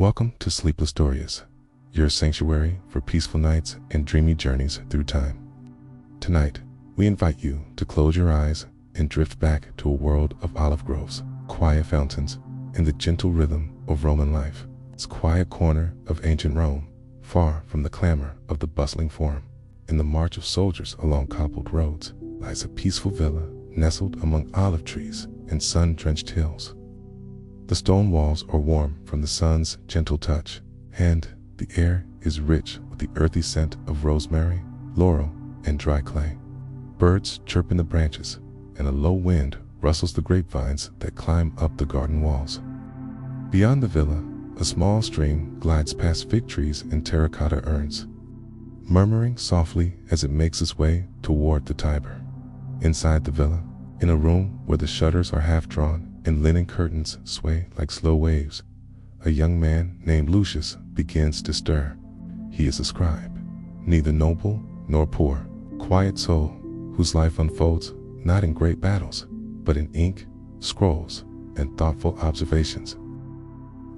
Welcome to Sleepless, your sanctuary for peaceful nights and dreamy journeys through time. Tonight, we invite you to close your eyes and drift back to a world of olive groves, quiet fountains, and the gentle rhythm of Roman life. This quiet corner of ancient Rome, far from the clamor of the bustling forum and the march of soldiers along cobbled roads, lies a peaceful villa nestled among olive trees and sun-drenched hills. The stone walls are warm from the sun's gentle touch, and the air is rich with the earthy scent of rosemary, laurel, and dry clay. Birds chirp in the branches, and a low wind rustles the grapevines that climb up the garden walls. Beyond the villa, a small stream glides past fig trees and terracotta urns, murmuring softly as it makes its way toward the Tiber. Inside the villa, in a room where the shutters are half drawn and linen curtains sway like slow waves, a young man named Lucius begins to stir. He is a scribe, neither noble nor poor, quiet soul whose life unfolds not in great battles, but in ink, scrolls, and thoughtful observations.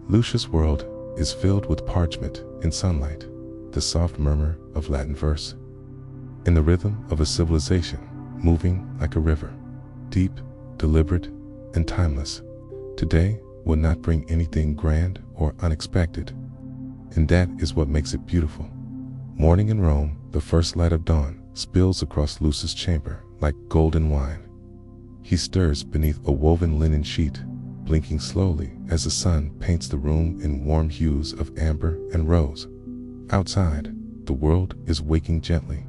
Lucius' world is filled with parchment and sunlight, the soft murmur of Latin verse, and the rhythm of a civilization moving like a river, deep, deliberate, and timeless. Today will not bring anything grand or unexpected, and that is what makes it beautiful. Morning in Rome, the first light of dawn spills across Lucius' chamber like golden wine. He stirs beneath a woven linen sheet, blinking slowly as the sun paints the room in warm hues of amber and rose. Outside, the world is waking gently.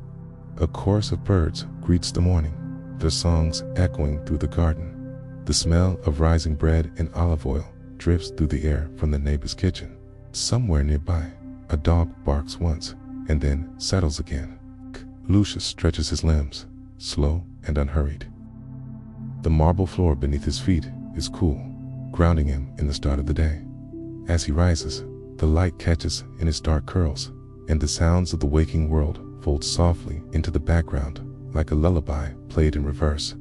A chorus of birds greets the morning, their songs echoing through the garden. The smell of rising bread and olive oil drifts through the air from the neighbor's kitchen. Somewhere nearby, a dog barks once and then settles again. Lucius stretches his limbs, slow and unhurried. The marble floor beneath his feet is cool, grounding him in the start of the day. As he rises, the light catches in his dark curls, and the sounds of the waking world fold softly into the background like a lullaby played in reverse.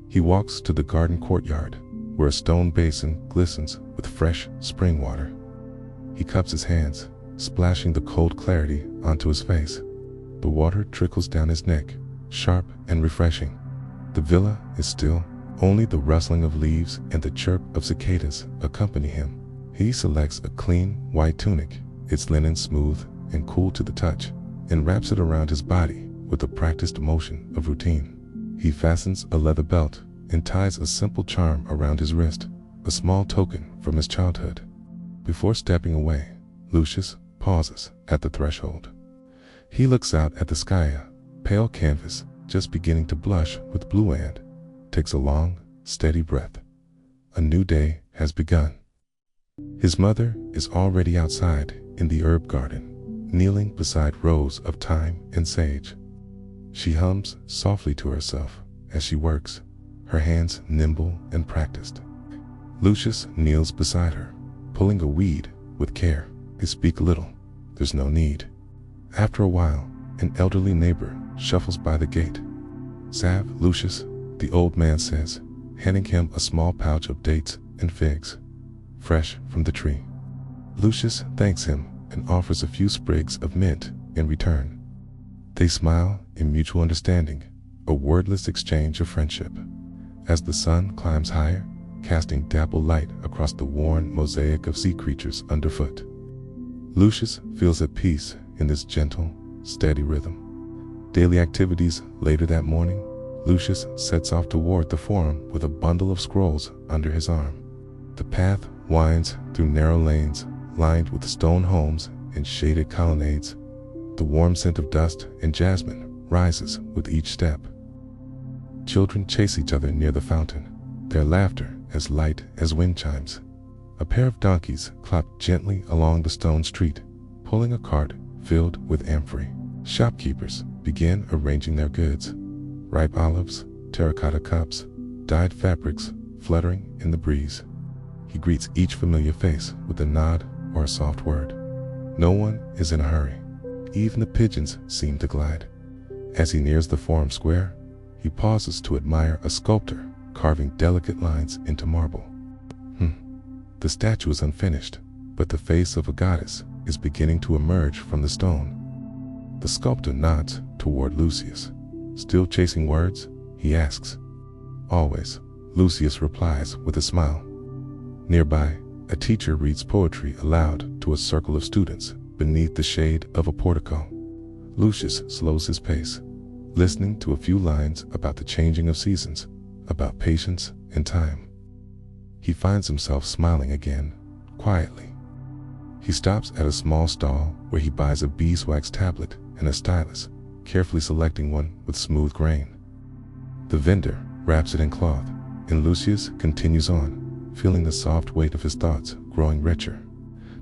He walks to the garden courtyard, where a stone basin glistens with fresh spring water. He cups his hands, splashing the cold clarity onto his face. The water trickles down his neck, sharp and refreshing. The villa is still, only the rustling of leaves and the chirp of cicadas accompany him. He selects a clean, white tunic, its linen smooth and cool to the touch, and wraps it around his body with the practiced motion of routine. He fastens a leather belt and ties a simple charm around his wrist, a small token from his childhood. Before stepping away, Lucius pauses at the threshold. He looks out at the sky, a pale canvas just beginning to blush with blue, and takes a long, steady breath. A new day has begun. His mother is already outside in the herb garden, kneeling beside rows of thyme and sage. She hums softly to herself as she works, her hands nimble and practiced. Lucius kneels beside her, pulling a weed with care. They speak little, there's no need. After a while, an elderly neighbor shuffles by the gate. "Salve, Lucius," the old man says, handing him a small pouch of dates and figs, fresh from the tree. Lucius thanks him and offers a few sprigs of mint in return. They smile in mutual understanding, a wordless exchange of friendship. As the sun climbs higher, casting dappled light across the worn mosaic of sea creatures underfoot, Lucius feels at peace in this gentle, steady rhythm. Daily activities later that morning, Lucius sets off toward the forum with a bundle of scrolls under his arm. The path winds through narrow lanes lined with stone homes and shaded colonnades. The warm scent of dust and jasmine rises with each step. Children chase each other near the fountain, their laughter as light as wind chimes. A pair of donkeys clop gently along the stone street, pulling a cart filled with amphorae. Shopkeepers begin arranging their goods, ripe olives, terracotta cups, dyed fabrics fluttering in the breeze. He greets each familiar face with a nod or a soft word. No one is in a hurry. Even the pigeons seem to glide. As he nears the forum square, he pauses to admire a sculptor carving delicate lines into marble. The statue is unfinished, but the face of a goddess is beginning to emerge from the stone. The sculptor nods toward Lucius. "Still chasing words?" he asks. "Always," Lucius replies with a smile. Nearby, a teacher reads poetry aloud to a circle of students beneath the shade of a portico. Lucius slows his pace, listening to a few lines about the changing of seasons, about patience and time. He finds himself smiling again, quietly. He stops at a small stall where he buys a beeswax tablet and a stylus, carefully selecting one with smooth grain. The vendor wraps it in cloth, and Lucius continues on, feeling the soft weight of his thoughts growing richer.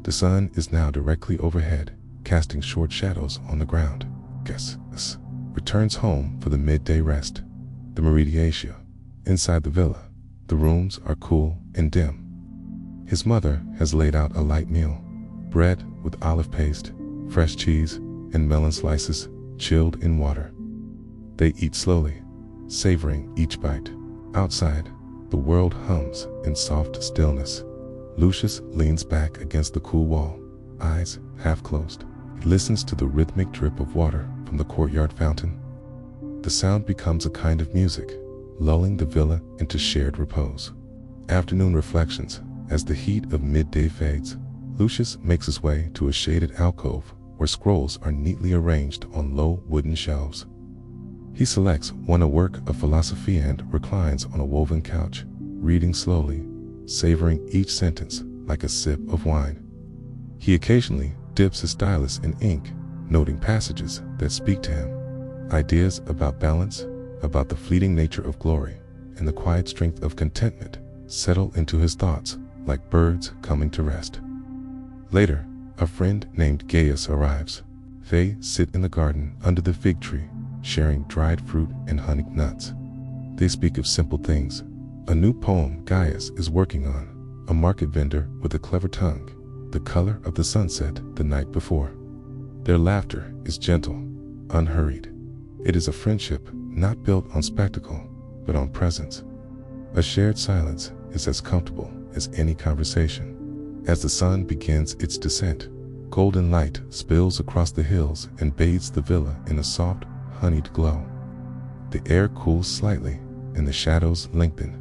The sun is now directly overhead, casting short shadows on the ground. Gus returns home for the midday rest. The Meridiatia. Inside the villa, the rooms are cool and dim. His mother has laid out a light meal: bread with olive paste, fresh cheese, and melon slices chilled in water. They eat slowly, savoring each bite. Outside, the world hums in soft stillness. Lucius leans back against the cool wall, eyes half closed. He listens to the rhythmic drip of water from the courtyard fountain. The sound becomes a kind of music, lulling the villa into shared repose. Afternoon reflections. As the heat of midday fades, Lucius makes his way to a shaded alcove where scrolls are neatly arranged on low wooden shelves. He selects one, a work of philosophy, and reclines on a woven couch, reading slowly, savoring each sentence like a sip of wine. He occasionally dips his stylus in ink, noting passages that speak to him. Ideas about balance, about the fleeting nature of glory, and the quiet strength of contentment settle into his thoughts like birds coming to rest. Later, a friend named Gaius arrives. They sit in the garden under the fig tree, sharing dried fruit and honeyed nuts. They speak of simple things: a new poem Gaius is working on, a market vendor with a clever tongue, the color of the sunset the night before. Their laughter is gentle, unhurried. It is a friendship not built on spectacle, but on presence. A shared silence is as comfortable as any conversation. As the sun begins its descent, golden light spills across the hills and bathes the villa in a soft, honeyed glow. The air cools slightly, and the shadows lengthen.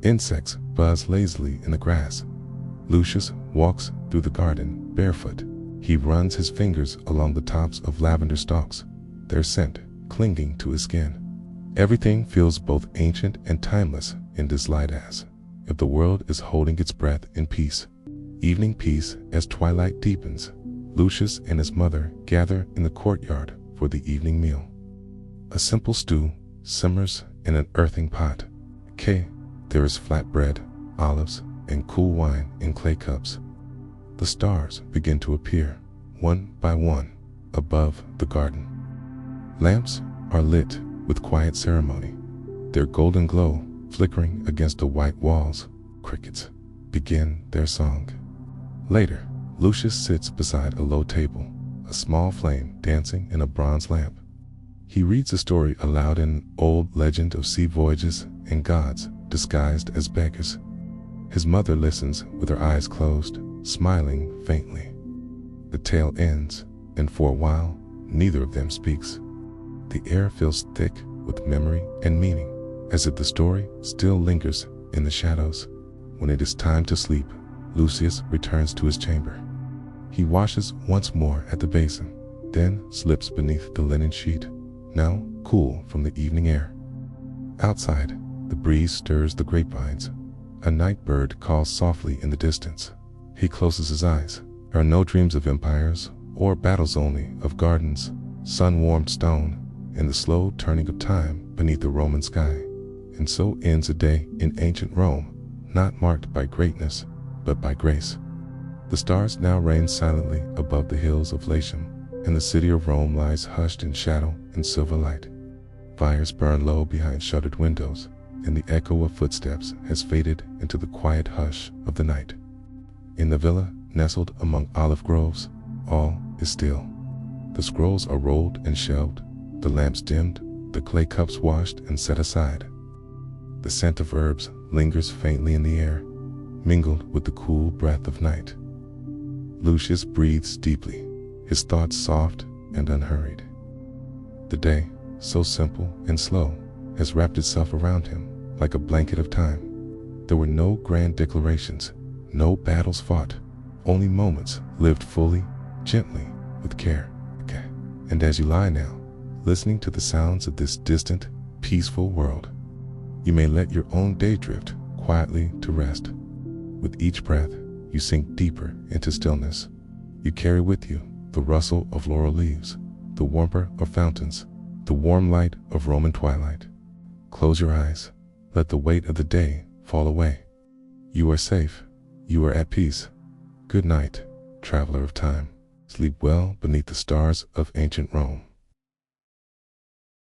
Insects buzz lazily in the grass. Lucius walks through the garden barefoot. He runs his fingers along the tops of lavender stalks, their scent clinging to his skin. Everything feels both ancient and timeless in this light, as if the world is holding its breath in peace. Evening peace. As twilight deepens, Lucius and his mother gather in the courtyard for the evening meal. A simple stew simmers in an earthen pot. There is flatbread, olives, and cool wine in clay cups. The stars begin to appear, one by one, above the garden. Lamps are lit with quiet ceremony, their golden glow flickering against the white walls. Crickets begin their song. Later, Lucius sits beside a low table, a small flame dancing in a bronze lamp. He reads a story aloud, an old legend of sea voyages and gods disguised as beggars. His mother listens with her eyes closed, smiling faintly. The tale ends, and for a while, neither of them speaks. The air feels thick with memory and meaning, as if the story still lingers in the shadows. When it is time to sleep, Lucius returns to his chamber. He washes once more at the basin, then slips beneath the linen sheet, now cool from the evening air. Outside, the breeze stirs the grapevines. A night bird calls softly in the distance. He closes his eyes. There are no dreams of empires or battles, only of gardens, sun-warmed stone, and the slow turning of time beneath the Roman sky. And so ends a day in ancient Rome, not marked by greatness, but by grace. The stars now reign silently above the hills of Latium, and the city of Rome lies hushed in shadow and silver light. Fires burn low behind shuttered windows, and the echo of footsteps has faded into the quiet hush of the night. In the villa, nestled among olive groves, all is still. The scrolls are rolled and shelved, the lamps dimmed, the clay cups washed and set aside. The scent of herbs lingers faintly in the air, mingled with the cool breath of night. Lucius breathes deeply, his thoughts soft and unhurried. The day, so simple and slow, has wrapped itself around him like a blanket of time. There were no grand declarations, no battles fought, only moments lived fully, gently, with care. And as you lie now, listening to the sounds of this distant, peaceful world, you may let your own day drift quietly to rest. With each breath, you sink deeper into stillness. You carry with you the rustle of laurel leaves, the whimper of fountains, the warm light of Roman twilight. Close your eyes, let the weight of the day fall away. You are safe, you are at peace. Good night, traveler of time. Sleep well beneath the stars of ancient Rome.